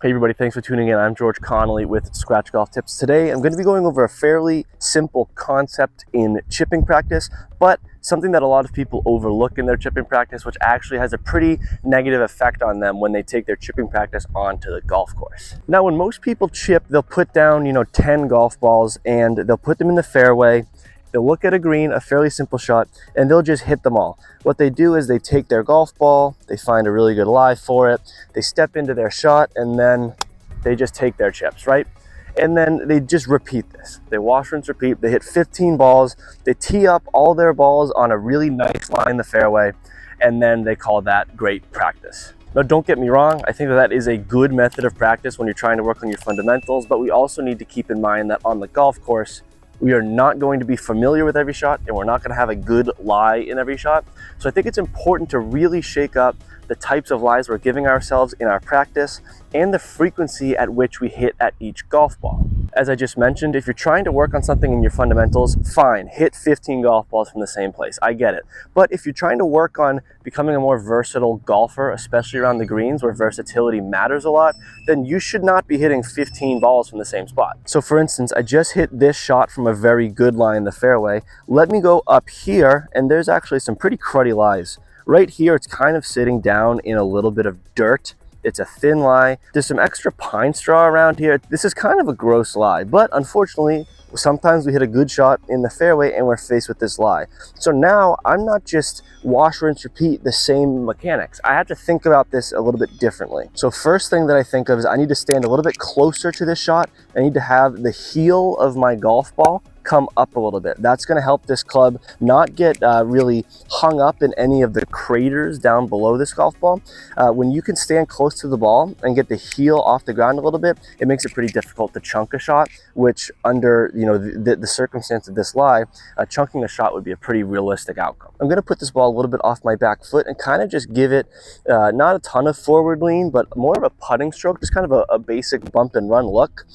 Hey everybody, thanks for tuning in. I'm George Connolly with Scratch Golf Tips. Today I'm going to be going over a fairly simple concept in chipping practice, but something that a lot of people overlook in their chipping practice, which actually has a pretty negative effect on them when they take their chipping practice onto the golf course. Now, when most people chip, they'll put down, 10 golf balls and they'll put them in the fairway. They'll look at a green, a fairly simple shot, and they'll just hit them all. What they do is they take their golf ball, they find a really good lie for it, they step into their shot, and then they just take their chips, right? And then they just repeat this. They wash, rinse, repeat. They hit 15 balls. They tee up all their balls on a really nice line in the fairway, and then they call that great practice. Now, don't get me wrong, I think that is a good method of practice when you're trying to work on your fundamentals, but we also need to keep in mind that on the golf course, we are not going to be familiar with every shot, and we're not going to have a good lie in every shot. So I think it's important to really shake up the types of lies we're giving ourselves in our practice and the frequency at which we hit at each golf ball. As I just mentioned, if you're trying to work on something in your fundamentals, fine, hit 15 golf balls from the same place. I get it. But if you're trying to work on becoming a more versatile golfer, especially around the greens where versatility matters a lot, then you should not be hitting 15 balls from the same spot. So for instance, I just hit this shot from a very good lie in the fairway. Let me go up here, and there's actually some pretty cruddy lies. Right here, it's kind of sitting down in a little bit of dirt. It's a thin lie. There's some extra pine straw around here. This is kind of a gross lie, but unfortunately, sometimes we hit a good shot in the fairway and we're faced with this lie. So now I'm not just wash, rinse, repeat the same mechanics. I have to think about this a little bit differently. So first thing that I think of is I need to stand a little bit closer to this shot. I need to have the heel of my golf ball come up a little bit. That's going to help this club not get really hung up in any of the craters down below this golf ball. When you can stand close to the ball and get the heel off the ground a little bit, it makes it pretty difficult to chunk a shot, which under the circumstance of this lie, chunking a shot would be a pretty realistic outcome. I'm going to put this ball a little bit off my back foot and kind of just give it not a ton of forward lean, but more of a putting stroke, just kind of a basic bump and run look.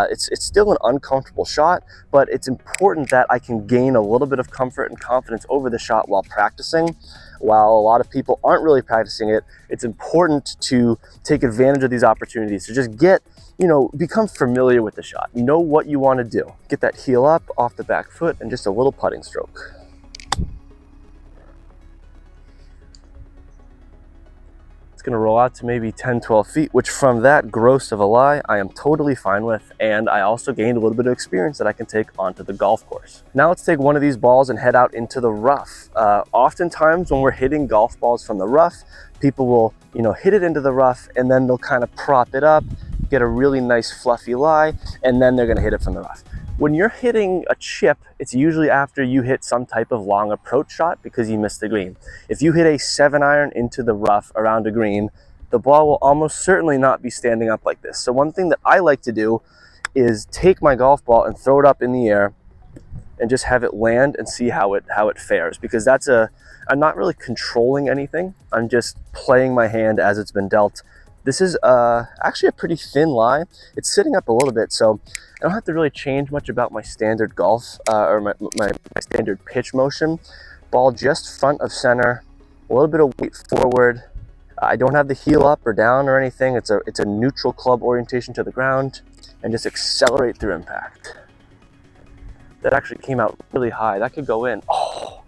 It's still an uncomfortable shot, but it's important that I can gain a little bit of comfort and confidence over the shot while practicing. While a lot of people aren't really practicing it, it's important to take advantage of these opportunities to just get, become familiar with the shot. Know what you want to do. Get that heel up off the back foot and just a little putting stroke. It's going to roll out to maybe 10-12 feet, which from that gross of a lie, I am totally fine with, and I also gained a little bit of experience that I can take onto the golf course. Now let's take one of these balls and head out into the rough. Oftentimes when we're hitting golf balls from the rough, people will, hit it into the rough and then they'll kind of prop it up, get a really nice fluffy lie, and then they're going to hit it from the rough. When you're hitting a chip, it's usually after you hit some type of long approach shot because you missed the green. If you hit a 7-iron into the rough around a green, the ball will almost certainly not be standing up like this. So one thing that I like to do is take my golf ball and throw it up in the air and just have it land and see how it fares, because I'm not really controlling anything. I'm just playing my hand as it's been dealt. This is actually a pretty thin lie. It's sitting up a little bit, so I don't have to really change much about my standard golf or my standard pitch motion. Ball just front of center, a little bit of weight forward. I don't have the heel up or down or anything. It's a neutral club orientation to the ground, and just accelerate through impact. That actually came out really high. That could go in. Oh,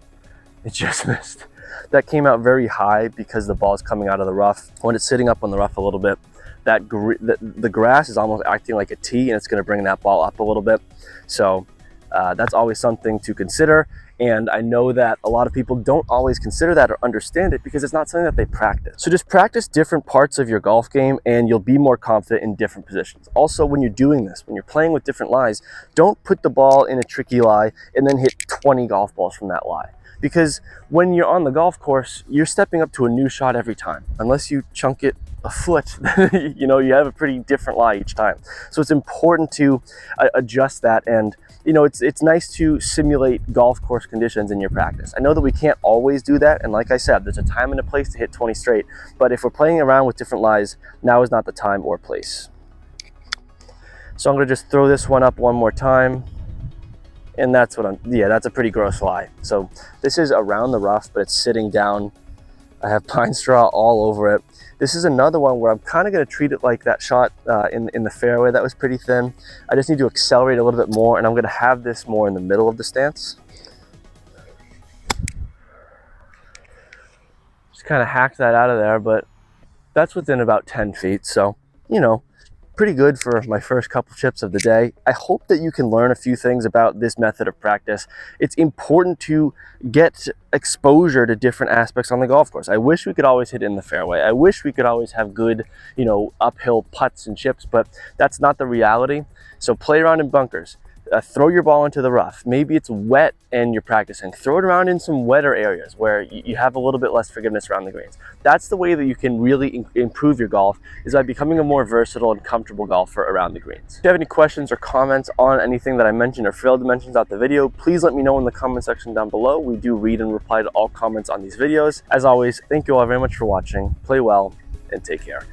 it just missed. That came out very high because the ball is coming out of the rough. When it's sitting up on the rough a little bit, the grass is almost acting like a tee, and it's going to bring that ball up a little bit. So that's always something to consider. And I know that a lot of people don't always consider that or understand it because it's not something that they practice. So just practice different parts of your golf game and you'll be more confident in different positions. Also, when you're doing this, when you're playing with different lies, don't put the ball in a tricky lie and then hit 20 golf balls from that lie. Because when you're on the golf course, you're stepping up to a new shot every time. Unless you chunk it a foot, you have a pretty different lie each time. So it's important to adjust that, and it's nice to simulate golf course conditions in your practice. I know that we can't always do that, and like I said, there's a time and a place to hit 20 straight, but if we're playing around with different lies, now is not the time or place. So I'm going to just throw this one up one more time. And that's a pretty gross lie. So this is around the rough, but it's sitting down I have pine straw all over it. This is another one where I'm kind of going to treat it like that shot in the fairway that was pretty thin. I just need to accelerate a little bit more, and I'm going to have this more in the middle of the stance. Just kind of hack that out of there, but that's within about 10 feet. So, you know, pretty good for my first couple chips of the day. I hope that you can learn a few things about this method of practice. It's important to get exposure to different aspects on the golf course. I wish we could always hit in the fairway. I wish we could always have good, you know, uphill putts and chips, but that's not the reality. So play around in bunkers. Throw your ball into the rough. Maybe it's wet and you're practicing. Throw it around in some wetter areas where you have a little bit less forgiveness around the greens. That's the way that you can really improve your golf, is by becoming a more versatile and comfortable golfer around the greens. If you have any questions or comments on anything that I mentioned or failed to mention throughout the video, please let me know in the comment section down below. We do read and reply to all comments on these videos. As always, thank you all very much for watching. Play well and take care.